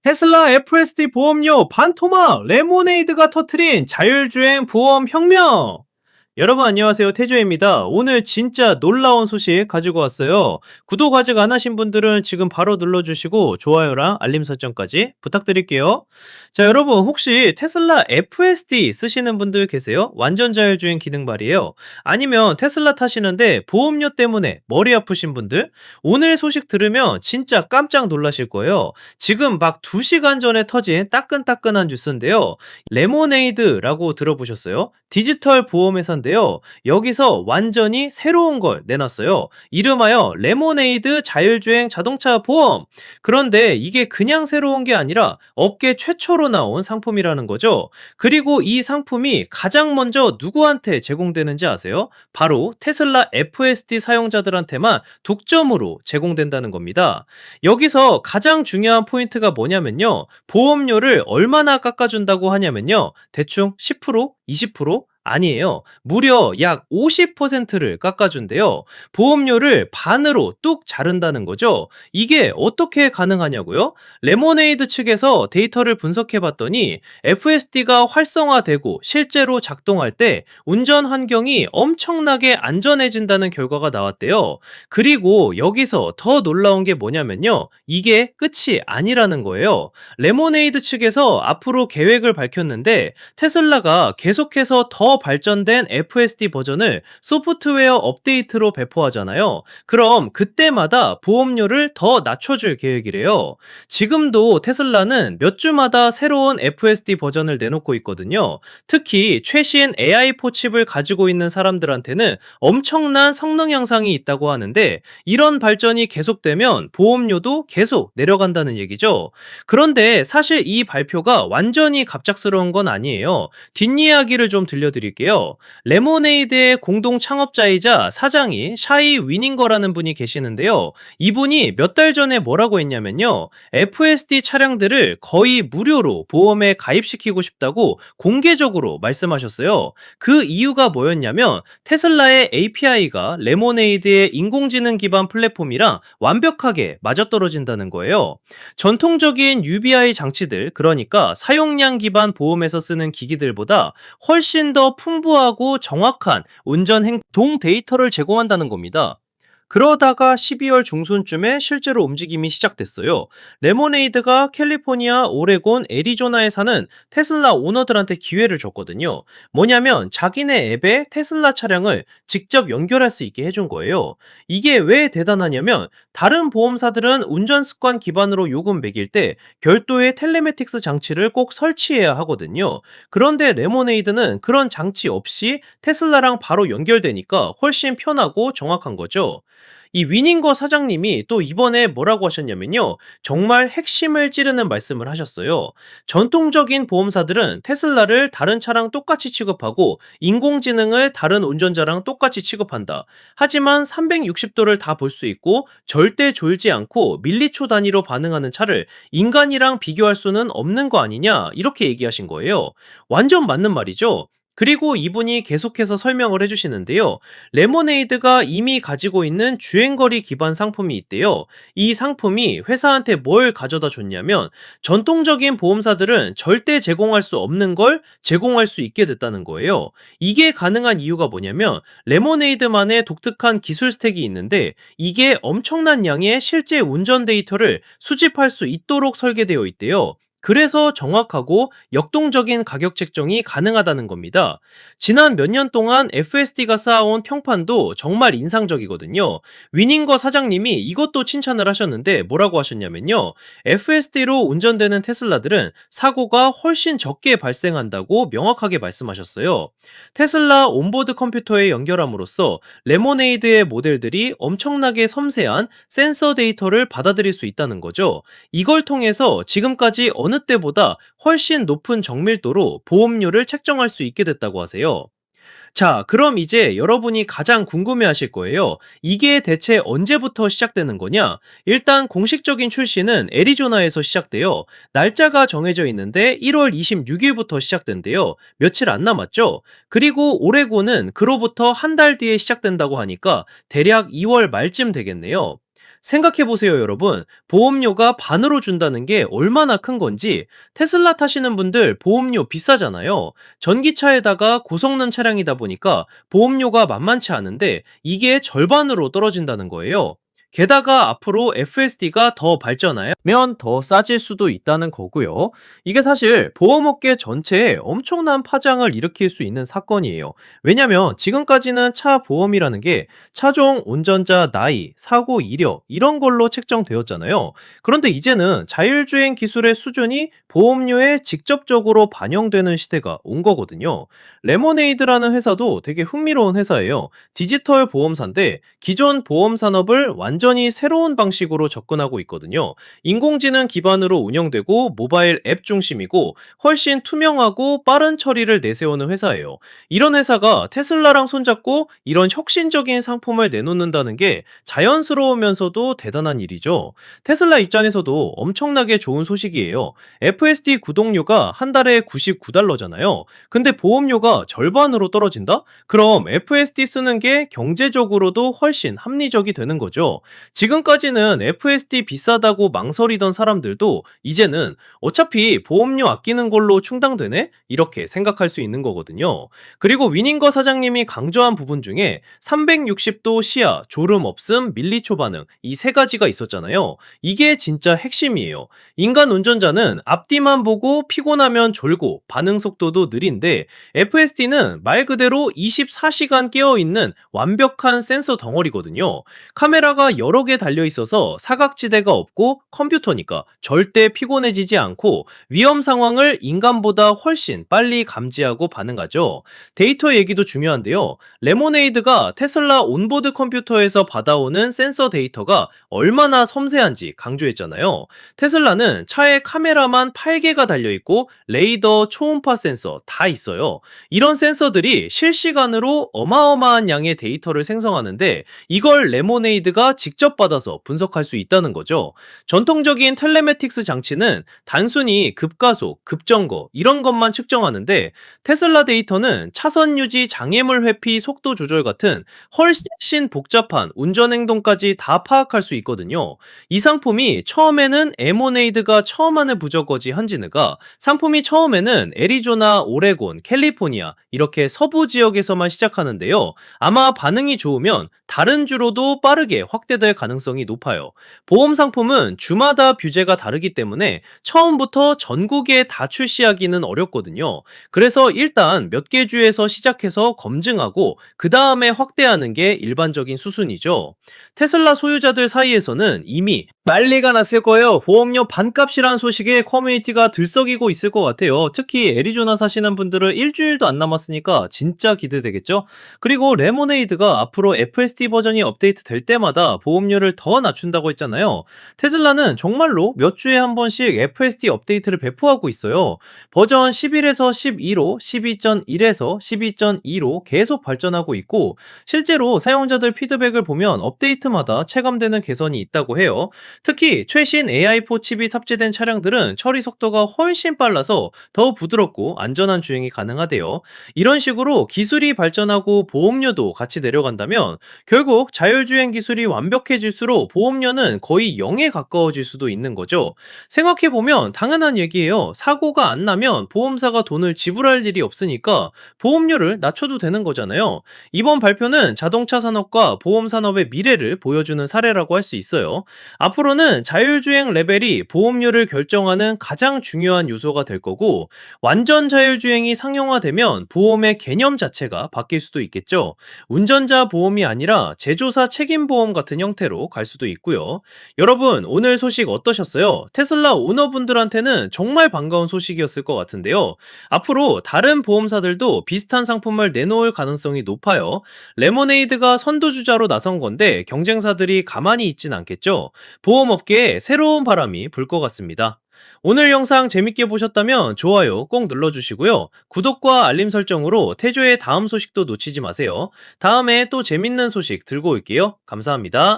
테슬라 FSD 보험료 반토막 레모네이드가 터트린 자율주행 보험 혁명! 여러분 안녕하세요, 태조입니다. 오늘 진짜 놀라운 소식 가지고 왔어요. 구독 아직 안 하신 분들은 지금 바로 눌러주시고 좋아요랑 알림 설정까지 부탁드릴게요. 자, 여러분 혹시 테슬라 FSD 쓰시는 분들 계세요? 완전 자율주행 기능 말이에요. 아니면 테슬라 타시는데 보험료 때문에 머리 아프신 분들? 오늘 소식 들으면 진짜 깜짝 놀라실 거예요. 지금 막 2시간 전에 터진 따끈따끈한 뉴스인데요. 레모네이드라고 들어보셨어요? 디지털 보험회사인데요. 여기서 완전히 새로운 걸 내놨어요. 이름하여 레모네이드 자율주행 자동차 보험. 그런데 이게 그냥 새로운 게 아니라 업계 최초로 나온 상품이라는 거죠. 그리고 이 상품이 가장 먼저 누구한테 제공되는지 아세요? 바로 테슬라 FSD 사용자들한테만 독점으로 제공된다는 겁니다. 여기서 가장 중요한 포인트가 뭐냐면요. 보험료를 얼마나 깎아준다고 하냐면요. 대충 10%? 20%? 아니에요. 무려 약 50%를 깎아준대요. 보험료를 반으로 뚝 자른다는 거죠. 이게 어떻게 가능하냐고요? 레모네이드 측에서 데이터를 분석해봤더니 FSD가 활성화되고 실제로 작동할 때 운전 환경이 엄청나게 안전해진다는 결과가 나왔대요. 그리고 여기서 더 놀라운 게 뭐냐면요. 이게 끝이 아니라는 거예요. 레모네이드 측에서 앞으로 계획을 밝혔는데 테슬라가 계속해서 더 발전된 FSD 버전을 소프트웨어 업데이트로 배포하잖아요. 그럼 그때마다 보험료를 더 낮춰줄 계획이래요. 지금도 테슬라는 몇 주마다 새로운 FSD 버전을 내놓고 있거든요. 특히 최신 AI4 칩을 가지고 있는 사람들한테는 엄청난 성능 향상이 있다고 하는데 이런 발전이 계속되면 보험료도 계속 내려간다는 얘기죠. 그런데 사실 이 발표가 완전히 갑작스러운 건 아니에요. 뒷이야기를 좀 들려드릴게요. 레모네이드의 공동 창업자이자 사장이 샤이 위닝거라는 분이 계시는데요. 이분이 몇 달 전에 뭐라고 했냐면요. FSD 차량들을 거의 무료로 보험에 가입시키고 싶다고 공개적으로 말씀하셨어요. 그 이유가 뭐였냐면 테슬라의 API가 레모네이드의 인공지능 기반 플랫폼이랑 완벽하게 맞아떨어진다는 거예요. 전통적인 UBI 장치들, 그러니까 사용량 기반 보험에서 쓰는 기기들보다 훨씬 더 풍부하고 정확한 운전 행동 데이터를 제공한다는 겁니다. 그러다가 12월 중순쯤에 실제로 움직임이 시작됐어요. 레모네이드가 캘리포니아, 오레곤, 애리조나에 사는 테슬라 오너들한테 기회를 줬거든요. 뭐냐면 자기네 앱에 테슬라 차량을 직접 연결할 수 있게 해준 거예요. 이게 왜 대단하냐면 다른 보험사들은 운전 습관 기반으로 요금 매길 때 별도의 텔레메틱스 장치를 꼭 설치해야 하거든요. 그런데 레모네이드는 그런 장치 없이 테슬라랑 바로 연결되니까 훨씬 편하고 정확한 거죠. 이 위닝거 사장님이 또 이번에 뭐라고 하셨냐면요. 정말 핵심을 찌르는 말씀을 하셨어요. 전통적인 보험사들은 테슬라를 다른 차랑 똑같이 취급하고 인공지능을 다른 운전자랑 똑같이 취급한다. 하지만 360도를 다 볼 수 있고 절대 졸지 않고 밀리초 단위로 반응하는 차를 인간이랑 비교할 수는 없는 거 아니냐? 이렇게 얘기하신 거예요. 완전 맞는 말이죠. 그리고 이분이 계속해서 설명을 해주시는데요. 레모네이드가 이미 가지고 있는 주행거리 기반 상품이 있대요. 이 상품이 회사한테 뭘 가져다 줬냐면 전통적인 보험사들은 절대 제공할 수 없는 걸 제공할 수 있게 됐다는 거예요. 이게 가능한 이유가 뭐냐면 레모네이드만의 독특한 기술 스택이 있는데 이게 엄청난 양의 실제 운전 데이터를 수집할 수 있도록 설계되어 있대요. 그래서 정확하고 역동적인 가격 책정이 가능하다는 겁니다. 지난 몇 년 동안 FSD가 쌓아온 평판도 정말 인상적이거든요. 위닝거 사장님이 이것도 칭찬을 하셨는데 뭐라고 하셨냐면요. FSD로 운전되는 테슬라들은 사고가 훨씬 적게 발생한다고 명확하게 말씀하셨어요. 테슬라 온보드 컴퓨터에 연결함으로써 레모네이드의 모델들이 엄청나게 섬세한 센서 데이터를 받아들일 수 있다는 거죠. 이걸 통해서 지금까지 어느 때보다 훨씬 높은 정밀도로 보험료를 책정할 수 있게 됐다고 하세요. 자, 그럼 이제 여러분이 가장 궁금해 하실 거예요. 이게 대체 언제부터 시작되는 거냐? 일단 공식적인 출시는 애리조나에서 시작돼요. 날짜가 정해져 있는데 1월 26일부터 시작된대요. 며칠 안 남았죠? 그리고 오레곤은 그로부터 한 달 뒤에 시작된다고 하니까 대략 2월 말쯤 되겠네요. 생각해보세요, 여러분. 보험료가 반으로 준다는 게 얼마나 큰 건지. 테슬라 타시는 분들 보험료 비싸잖아요. 전기차에다가 고성능 차량이다 보니까 보험료가 만만치 않은데 이게 절반으로 떨어진다는 거예요. 게다가 앞으로 FSD가 더 발전하면 더 싸질 수도 있다는 거고요. 이게 사실 보험업계 전체에 엄청난 파장을 일으킬 수 있는 사건이에요. 왜냐면 지금까지는 차 보험이라는 게 차종, 운전자 나이, 사고 이력 이런 걸로 책정되었잖아요. 그런데 이제는 자율주행 기술의 수준이 보험료에 직접적으로 반영되는 시대가 온 거거든요. 레모네이드라는 회사도 되게 흥미로운 회사예요. 디지털 보험사인데 기존 보험 산업을 완전히 새로운 방식으로 접근하고 있거든요. 인공지능 기반으로 운영되고 모바일 앱 중심이고 훨씬 투명하고 빠른 처리를 내세우는 회사예요. 이런 회사가 테슬라랑 손잡고 이런 혁신적인 상품을 내놓는다는 게 자연스러우면서도 대단한 일이죠. 테슬라 입장에서도 엄청나게 좋은 소식이에요. FSD 구독료가 한 달에 $99잖아요. 근데 보험료가 절반으로 떨어진다? 그럼 FSD 쓰는 게 경제적으로도 훨씬 합리적이 되는 거죠. 지금까지는 FSD 비싸다고 망설이던 사람들도 이제는 어차피 보험료 아끼는 걸로 충당되네? 이렇게 생각할 수 있는 거거든요. 그리고 위닝거 사장님이 강조한 부분 중에 360도 시야, 졸음 없음, 밀리초 반응 이 세 가지가 있었잖아요. 이게 진짜 핵심이에요. 인간 운전자는 앞뒤만 보고 피곤하면 졸고 반응 속도도 느린데 FSD는 말 그대로 24시간 깨어있는 완벽한 센서 덩어리거든요. 카메라가 여러 개 달려 있어서 사각지대가 없고 컴퓨터니까 절대 피곤해지지 않고 위험 상황을 인간보다 훨씬 빨리 감지하고 반응하죠. 데이터 얘기도 중요한데요. 레모네이드가 테슬라 온보드 컴퓨터에서 받아오는 센서 데이터가 얼마나 섬세한지 강조했잖아요. 테슬라는 차에 카메라만 8개가 달려있고 레이더, 초음파 센서 다 있어요. 이런 센서들이 실시간으로 어마어마한 양의 데이터를 생성하는데 이걸 레모네이드가 직접 받아서 분석할 수 있다는 거죠. 전통적인 텔레메틱스 장치는 단순히 급가속, 급정거 이런 것만 측정하는데 테슬라 데이터는 차선 유지, 장애물 회피, 속도 조절 같은 훨씬 복잡한 운전 행동까지 다 파악할 수 있거든요. 이 상품이 처음에는 에모네이드가 처음 하는 부저거지 한지느가 상품이 처음에는 애리조나, 오레곤, 캘리포니아 이렇게 서부 지역에서만 시작하는데요. 아마 반응이 좋으면 다른 주로도 빠르게 확대될 가능성이 높아요. 보험 상품은 주마다 규제가 다르기 때문에 처음부터 전국에 다 출시하기는 어렵거든요. 그래서 일단 몇 개 주에서 시작해서 검증하고 그 다음에 확대하는 게 일반적인 수순이죠. 테슬라 소유자들 사이에서는 이미 난리가 났을 거예요. 보험료 반값이라는 소식에 커뮤니티가 들썩이고 있을 것 같아요. 특히 애리조나 사시는 분들은 일주일도 안 남았으니까 진짜 기대되겠죠? 그리고 레모네이드가 앞으로 FSD 버전이 업데이트 될 때마다 보험료를 더 낮춘다고 했잖아요. 테슬라는 정말로 몇 주에 한 번씩 FSD 업데이트를 배포하고 있어요. 버전 11에서 12로 12.1에서 12.2로 계속 발전하고 있고 실제로 사용자들 피드백을 보면 업데이트마다 체감되는 개선이 있다고 해요. 특히 최신 AI4 칩이 탑재된 차량들은 처리 속도가 훨씬 빨라서 더 부드럽고 안전한 주행이 가능하대요. 이런 식으로 기술이 발전하고 보험료도 같이 내려간다면 결국 자율주행 기술이 완벽해질수록 보험료는 거의 0에 가까워질 수도 있는 거죠. 생각해보면 당연한 얘기예요. 사고가 안 나면 보험사가 돈을 지불할 일이 없으니까 보험료를 낮춰도 되는 거잖아요. 이번 발표는 자동차 산업과 보험 산업의 미래를 보여주는 사례라고 할 수 있어요. 앞으로는 자율주행 레벨이 보험료를 결정하는 가장 중요한 요소가 될 거고 완전 자율주행이 상용화되면 보험의 개념 자체가 바뀔 수도 있겠죠. 운전자 보험이 아니라 제조사 책임보험 같은 형태로 갈 수도 있고요. 여러분, 오늘 소식 어떠셨어요? 테슬라 오너분들한테는 정말 반가운 소식이었을 것 같은데요. 앞으로 다른 보험사들도 비슷한 상품을 내놓을 가능성이 높아요. 레모네이드가 선두주자로 나선 건데 경쟁사들이 가만히 있진 않겠죠. 보험업계에 새로운 바람이 불 것 같습니다. 오늘 영상 재밌게 보셨다면 좋아요 꼭 눌러주시고요. 구독과 알림 설정으로 태조의 다음 소식도 놓치지 마세요. 다음에 또 재밌는 소식 들고 올게요. 감사합니다.